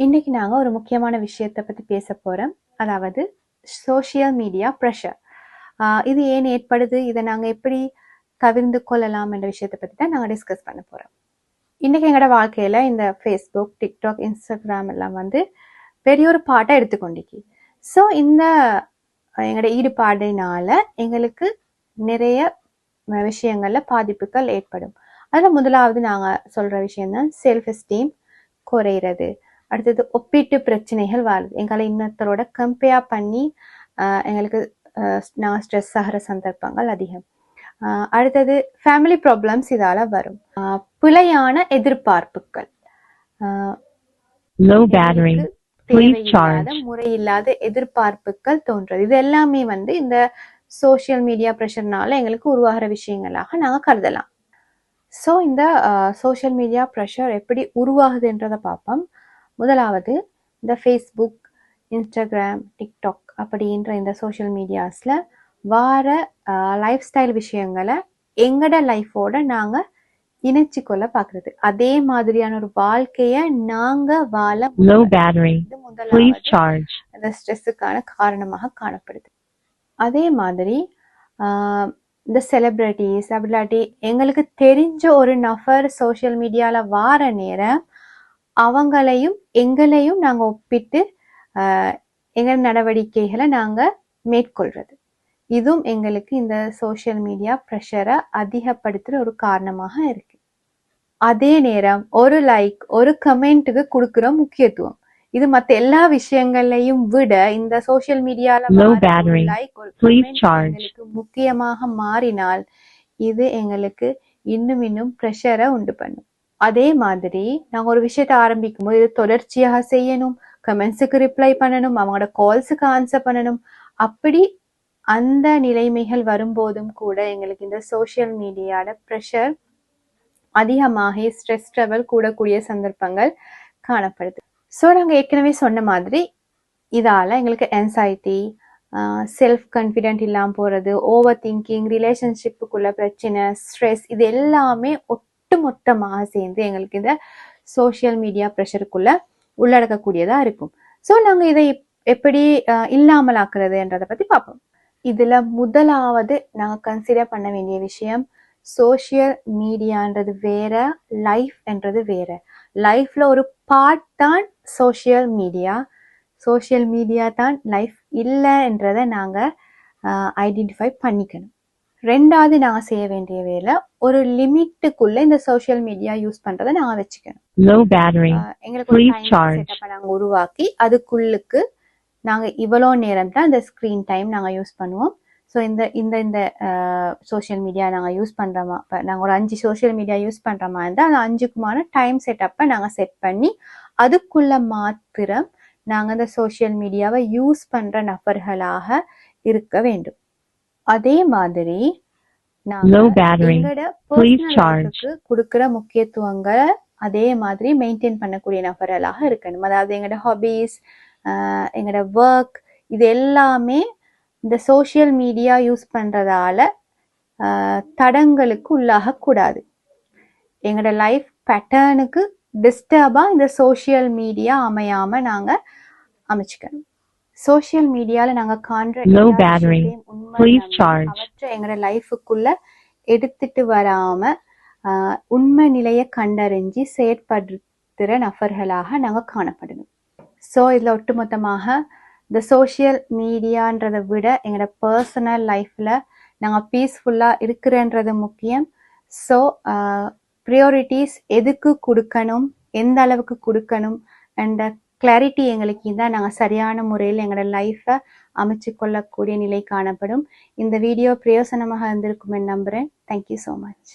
இன்னைக்கு நாங்க ஒரு முக்கியமான விஷயத்தை பத்தி பேச போறோம். அதாவது சோஷியல் மீடியா ப்ரெஷர். இது ஏன் ஏற்படுது, இதை நாங்க எப்படி தவிர்த்து கொள்ளலாம் என்ற விஷயத்தை பத்தி தான் நாங்க டிஸ்கஸ் பண்ண போறோம். இன்னைக்கு எங்களோட வாழ்க்கையில இந்த ஃபேஸ்புக், டிக்டாக், இன்ஸ்டாகிராம் எல்லாம் பெரிய ஒரு பாட்டை எடுத்துக்கொண்டிருக்கு. ஸோ இந்த எங்களோட ஈடுபாடினால எங்களுக்கு நிறைய விஷயங்கள்ல பாதிப்புகள் ஏற்படும். அதில் முதலாவது நாங்க சொல்ற விஷயம் தான் செல்ஃப் எஸ்டீம் குறையிறது. அடுத்தது ஒப்பீட்டு பிரச்சனைகள் வருது. எங்களை இன்னொருத்தரோட கம்பேர் பண்ணி எங்களுக்கு நாங்கள் ஸ்ட்ரெஸ் ஆகிற சந்தர்ப்பங்கள் அதிகம். அடுத்தது ஃபேமிலி ப்ராப்ளம்ஸ் இதால வரும். பிழையான எதிர்பார்ப்புகள், தேவையில்லாத முறையில்லாத எதிர்பார்ப்புகள் தோன்றது. இது எல்லாமே இந்த சோசியல் மீடியா ப்ரெஷர்னால எங்களுக்கு உருவாகிற விஷயங்களாக நாங்கள் கருதலாம். ஸோ இந்த சோஷியல் மீடியா ப்ரெஷர் எப்படி உருவாகுதுன்றதை பார்ப்போம். முதலாவது இந்த ஃபேஸ்புக், இன்ஸ்டாகிராம், டிக்டாக் அப்படின்ற இந்த சோஷியல் மீடியாஸில் வார லைஃப் ஸ்டைல் விஷயங்களை எங்கட லைஃபோட நாங்கள் இணைச்சி கொள்ள பார்க்குறது. அதே மாதிரியான ஒரு வாழ்க்கையை நாங்கள் வாழ முதலாவது இந்த ஸ்ட்ரெஸ்ஸுக்கான காரணமாக காணப்படுது. அதே மாதிரி இந்த செலிபிரிட்டிஸ் அப்படிலாட்டி எங்களுக்கு தெரிஞ்ச ஒரு நபர் சோஷியல் மீடியாவில் வார நேரம் அவங்களையும் எங்களையும் நாங்கள் ஒப்பிட்டு எங்கள் நடவடிக்கைகளை நாங்கள் மேற்கொள்றது. இதுவும் எங்களுக்கு இந்த சோஷியல் மீடியா ப்ரெஷரை அதிகப்படுத்துகிற ஒரு காரணமாக இருக்கு. அதே நேரம் ஒரு லைக், ஒரு கமெண்ட்டுக்கு கொடுக்குற முக்கியத்துவம், இது மற்ற எல்லா விஷயங்களையும் விட இந்த சோஷியல் மீடியால லைக், ஒரு எங்களுக்கு முக்கியமாக மாறினால் இது எங்களுக்கு இன்னும் ப்ரெஷரை உண்டு பண்ணும். அதே மாதிரி நாங்க ஒரு விஷயத்தை ஆரம்பிக்கும் போது இது தொடர்ச்சியாக செய்யணும், கமெண்ட்ஸுக்கு ரிப்ளை பண்ணணும், அவங்களோட கால்ஸுக்கு ஆன்சர் பண்ணணும். அப்படி அந்த நிலைமைகள் வரும்போதும் கூட எங்களுக்கு இந்த சோஷியல் மீடியாவோட ப்ரெஷர் அதிகமாக ஸ்ட்ரெஸ் லெவல் கூடக்கூடிய சந்தர்ப்பங்கள் காணப்படுது. ஸோ நாங்கள் ஏற்கனவே சொன்ன மாதிரி இதால் எங்களுக்கு ஆன்சைட்டி, செல்ஃப் கான்ஃபிடென்ட் இல்லாமல் போகிறது, ஓவர் திங்கிங், ரிலேஷன்ஷிப்புக்குள்ள பிரச்சனை, ஸ்ட்ரெஸ், இது எல்லாமே ஒட்டுமொத்தமாக சேர்ந்து எங்களுக்கு இந்த சோஷியல் மீடியா ப்ரெஷருக்குள்ள உள்ளடக்கக்கூடியதாக இருக்கும். ஸோ நாங்கள் இதை எப்படி இல்லாமலாக்குறதுன்றதை பற்றி பார்ப்போம். இதில் முதலாவது நாங்கள் கன்சிடர் பண்ண வேண்டிய விஷயம், சோஷியல் மீடியான்றது வேற, லைஃப் என்றது வேற. லைஃப்ல ஒரு பார்ட் தான் சோஷியல் மீடியா, சோஷியல் மீடியா தான் லைஃப் இல்லைன்றதை நாங்கள் ஐடென்டிஃபை பண்ணிக்கணும். ரெண்டாவது நாங்கள் செய்ய வேண்டிய வேலை, ஒரு லிமிட்டுக்குள்ள இந்த சோஷியல் மீடியா யூஸ் பண்றதை நாங்கள் வச்சுக்கணும். எங்களுக்கு ஒரு டைம் செட்டப்பை நாங்கள் உருவாக்கி அதுக்குள்ளுக்கு நாங்கள் இவ்வளோ நேரம் தான் இந்த ஸ்க்ரீன் டைம் நாங்கள் யூஸ் பண்ணுவோம். ஸோ இந்த இந்த இந்த சோஷியல் மீடியா நாங்கள் யூஸ் பண்ணுறோமா, இப்போ நாங்கள் ஒரு 5 சோஷியல் மீடியா யூஸ் பண்ணுறோமா இருந்தால் அந்த 5க்குமான டைம் செட்டப்பை நாங்கள் செட் பண்ணி அதுக்குள்ள மாத்திரம் நாங்கள் இந்த சோஷியல் மீடியாவை யூஸ் பண்ணுற நபர்களாக இருக்க வேண்டும். அதே மாதிரி நாங்கள் எங்களோட பர்சனலுக்கு கொடுக்குற முக்கியத்துவங்களை அதே மாதிரி மெயின்டைன் பண்ணக்கூடிய நபர்களாக இருக்கணும். அதாவது எங்களோட ஹாபீஸ், எங்களோட ஒர்க், இது எல்லாமே இந்த சோஷியல் மீடியா யூஸ் பண்றதால தடங்களுக்கு உள்ளாகக்கூடாது. எங்களோட லைஃப் பேட்டர்னுக்கு டிஸ்டர்பா இந்த சோஷியல் மீடியா அமையாம நாங்க அமைச்சுக்கணும். சோஷியல் மீடியால நாங்க காண்ற அவற்றை எங்களோட லைஃபுக்குள்ள எடுத்துட்டு வராம உண்மை நிலையை கண்டறிஞ்சு செயற்படுத்துற நபர்களாக நாங்க காணப்படணும். ஸோ இதுல ஒட்டுமொத்தமாக இந்த சோஷியல் மீடியான்றதை விட எங்களோட பர்சனல் லைஃப்பில் நாங்கள் பீஸ்ஃபுல்லாக இருக்கிறன்றது முக்கியம். ஸோ ப்ரியாரிட்டிஸ் எதுக்கு கொடுக்கணும், எந்த அளவுக்கு கொடுக்கணும் அண்ட் கிளாரிட்டி எங்களுக்கு இருந்தால் நாங்கள் சரியான முறையில் எங்களோட லைஃப்பை அமைச்சு கொள்ளக்கூடிய நிலை காணப்படும். இந்த வீடியோ பிரயோசனமாக இருந்திருக்குமென்னு நம்புகிறேன். Thank you so much.